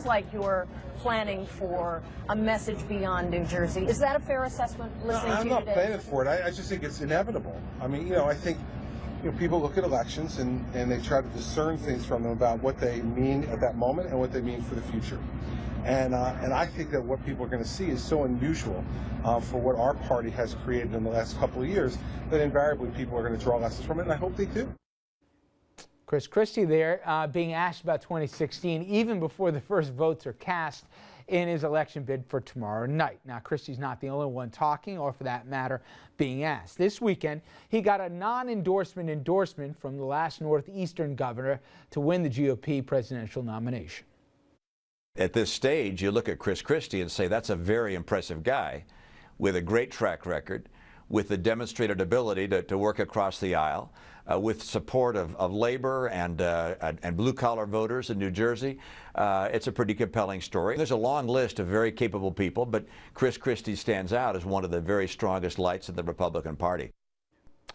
like you're planning for a message beyond New Jersey. Is that a fair assessment, listening to you today? I'm not planning for it. I just think it's inevitable. I mean, I think people look at elections and they try to discern things from them about what they mean at that moment and what they mean for the future. And I think that what people are going to see is so unusual for what our party has created in the last couple of years that invariably people are going to draw lessons from it, and I hope they do. Chris Christie there being asked about 2016 even before the first votes are cast in his election bid for tomorrow night. Now, Christie's not the only one talking, or for that matter, being asked. This weekend, he got a non-endorsement from the last Northeastern governor to win the GOP presidential nomination. At this stage, you look at Chris Christie and say that's a very impressive guy with a great track record, with the demonstrated ability to work across the aisle, with support of labor and blue-collar voters in New Jersey. It's a pretty compelling story. There's a long list of very capable people, but Chris Christie stands out as one of the very strongest lights in the Republican Party.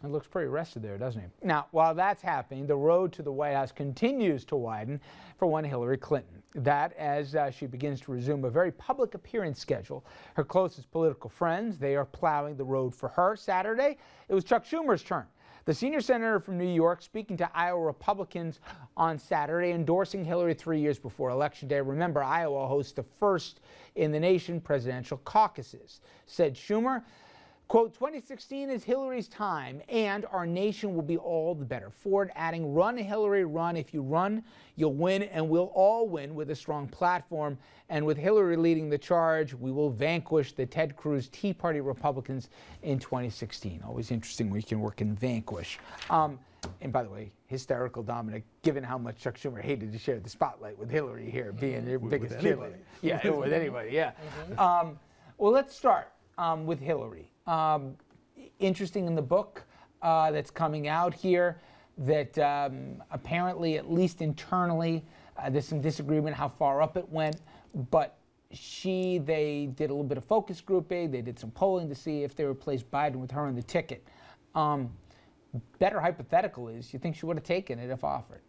It looks pretty rested there, doesn't he? Now, while that's happening, the road to the White House continues to widen for one Hillary Clinton. That as she begins to resume a very public appearance schedule. Her closest political friends, they are plowing the road for her. Saturday, it was Chuck Schumer's turn. The senior senator from New York speaking to Iowa Republicans on Saturday, endorsing Hillary 3 years before Election Day. Remember, Iowa hosts the first in the nation presidential caucuses. Said Schumer, quote, 2016 is Hillary's time, and our nation will be all the better for it, adding, run, Hillary, run. If you run, you'll win, and we'll all win with a strong platform. And with Hillary leading the charge, we will vanquish the Ted Cruz Tea Party Republicans in 2016. Always interesting when you can work in vanquish. And by the way, hysterical, Dominic, given how much Chuck Schumer hated to share the spotlight with Hillary here, being their biggest cheerleader. Yeah, with anybody, yeah. Well, let's start with Hillary. Interesting in the book that's coming out here that apparently, at least internally, there's some disagreement how far up it went, but they did a little bit of focus grouping, they did some polling to see if they replaced Biden with her on the ticket. Better hypothetical is, you think she would have taken it if offered?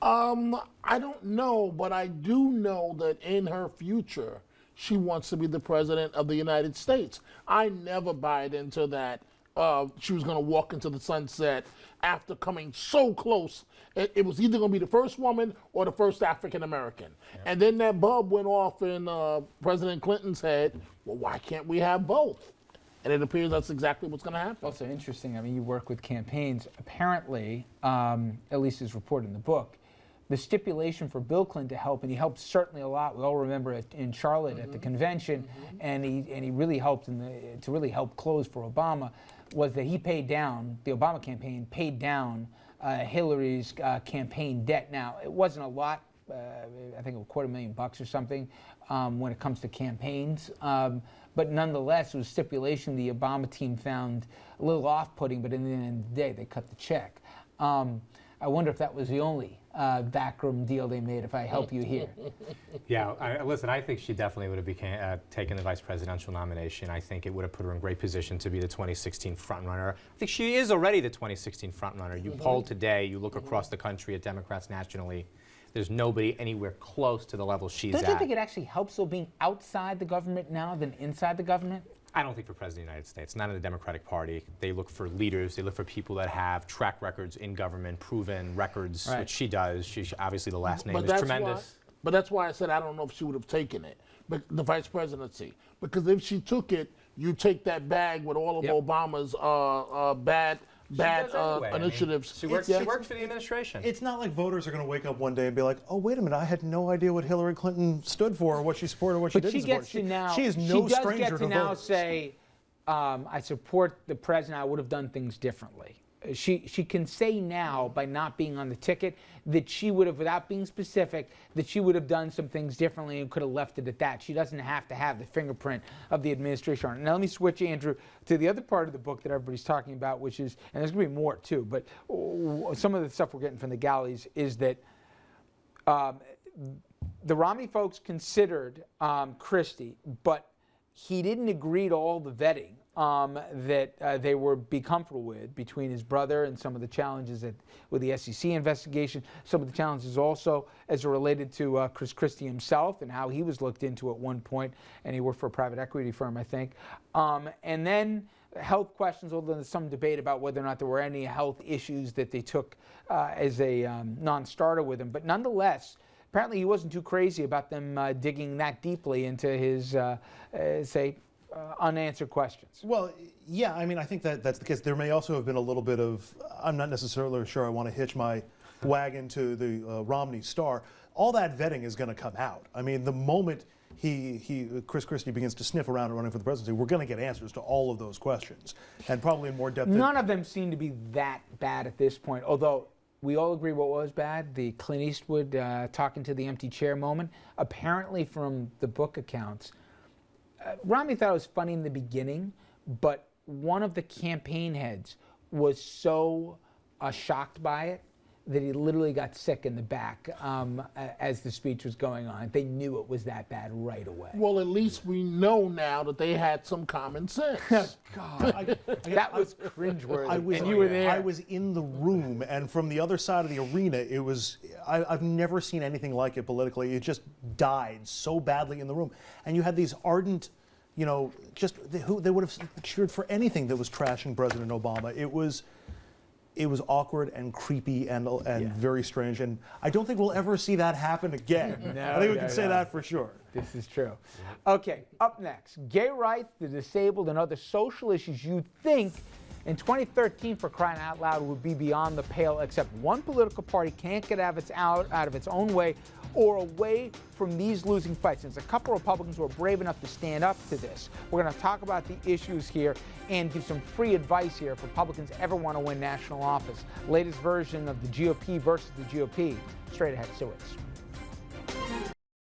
I don't know, but I do know that in her future, she wants to be the president of the United States. I never buy into that. She was going to walk into the sunset after coming so close. It was either going to be the first woman or the first African American. Yep. And then that bulb went off in President Clinton's head. Well, why can't we have both? And it appears that's exactly what's going to happen. Also interesting, I mean, you work with campaigns. Apparently, at least as reported in the book, the stipulation for Bill Clinton to help, and he helped certainly a lot. We all remember it in Charlotte at the convention, and he really helped to really help close for Obama, was that he paid down, the Obama campaign paid down Hillary's campaign debt. Now, it wasn't a lot, I think it was $250,000 or something when it comes to campaigns. But nonetheless, it was stipulation the Obama team found a little off-putting, but in the end of the day, they cut the check. I wonder if that was the only backroom deal they made, if I help you here. Yeah, listen, I think she definitely would have taken the vice presidential nomination. I think it would have put her in great position to be the 2016 frontrunner. I think she is already the 2016 frontrunner. You poll today, you look across the country at Democrats nationally, there's nobody anywhere close to the level she's at. Don't you think it actually helps, though, being outside the government now than inside the government? I don't think for President of the United States, not in the Democratic Party. They look for leaders. They look for people that have records in government, proven records, which she does. She's obviously the last name is tremendous. But that's why I said I don't know if she would have taken it, but the vice presidency. Because if she took it, you take that bag with all of Obama's bad initiatives. She works for the administration. It's not like voters are going to wake up one day and be like, oh, wait a minute, I had no idea what Hillary Clinton stood for or what she supported or what she didn't support. She is no stranger to voters. She does get to now say, I support the president, I would have done things differently. She can say now, by not being on the ticket, that she would have, without being specific, that she would have done some things differently and could have left it at that. She doesn't have to have the fingerprint of the administration on it. Now let me switch, Andrew, to the other part of the book that everybody's talking about, which is, and there's going to be more too, but some of the stuff we're getting from the galleys is that the Romney folks considered Christie, but he didn't agree to all the vetting that they would be comfortable with, between his brother and some of the challenges with the SEC investigation, some of the challenges also as it related to Chris Christie himself and how he was looked into at one point, and he worked for a private equity firm, I think. And then health questions, although there's some debate about whether or not there were any health issues that they took as a non-starter with him. But nonetheless, apparently he wasn't too crazy about them digging that deeply into his, unanswered questions. Well, yeah, I mean, I think that's the case. There may also have been a little bit of, I'm not necessarily sure I want to hitch my wagon to the Romney star. All that vetting is going to come out. I mean, the moment Chris Christie begins to sniff around and running for the presidency, we're going to get answers to all of those questions, and probably in more depth. None of them seem to be that bad at this point, although we all agree what was bad, the Clint Eastwood talking to the empty chair moment. Apparently from the book accounts, Romney thought it was funny in the beginning, but one of the campaign heads was so shocked by it that he literally got sick in the back as the speech was going on. They knew it was that bad right away. Well, at least we know now that they had some common sense. God, that was cringeworthy. And you were there. I was in the room, and from the other side of the arena, it was. I've never seen anything like it politically. It just died so badly in the room, and you had these ardent, they would have cheered for anything that was trashing President Obama. It was awkward and creepy and very strange, and I don't think we'll ever see that happen again. I think we can say that for sure. This is true. Okay, up next, gay rights, the disabled, and other social issues you'd think in 2013, for crying out loud, would be beyond the pale, except one political party can't get out of its own way or away from these losing fights. And there's a couple of Republicans who are brave enough to stand up to this. We're going to talk about the issues here and give some free advice here if Republicans ever want to win national office. Latest version of the GOP versus the GOP. Straight ahead, so it's.